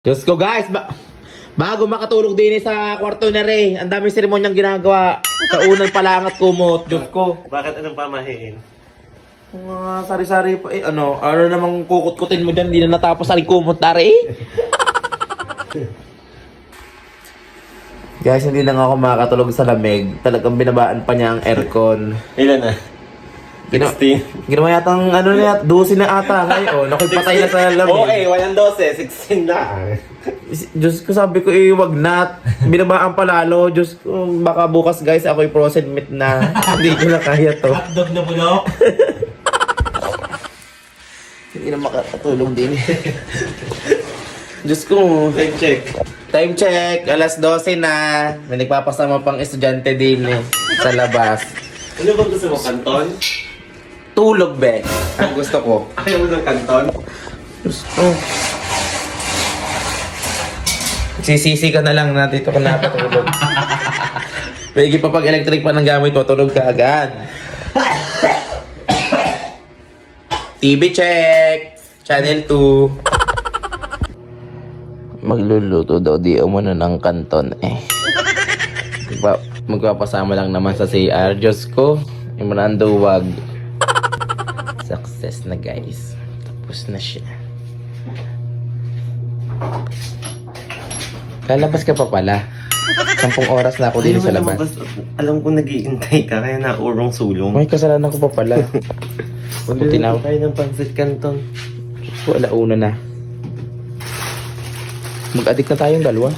Diyos ko guys, bago makatulog din sa kwarto na rin, ang daming seremonyang ginagawa. Sa unang palangat kumot, Diyos ko. Bakit anong pamahiin? Mga sari-sari pa ano namang kukut-kutin mo dyan, hindi na natapos sa kumot na rin. Guys, hindi lang ako makakatulog sa lamig. Talagang binabaan pa niya ang aircon. Ilan na? 16? Ginawa yatang 12 na ata ngayon. Ako'y patay na sa lamig. Okay, walang 12, 16 na. Diyos ko, sabi ko wag na. Binabaan pa lalo. Diyos ko, baka bukas guys ako'y frozen meat na. Hindi ko na kaya to. Hotdog na puno? Hindi na makakatulog din. Diyos ko. Time check. Time check. Alas 12 na. May nagpapasama pang estudyante din sa labas. Ano bang gusto mo? Kanton? Tulog, be. Ang gusto ko. Ayaw mo ng kanton? Diyos ko. Sisisi ka na lang na dito ka napatulog. Pwede pa pag electric pa ng gamit mo, tulog ka agad. TV check! Channel 2. Magluluto daw di umano ng kanton magpapasama lang naman sa CR. Diyos ko, yung manando wag. Success na guys. Tapos na siya. Lalabas ka pa pala. 10 oras na ako din sa labas. Alam ko nag-iintay ka, kaya naurong sulong. May kasalanan ko pa pala. Buti na ako. Tayo ng pansit kanton. Wala una na. Mag-addict na tayong dalawa.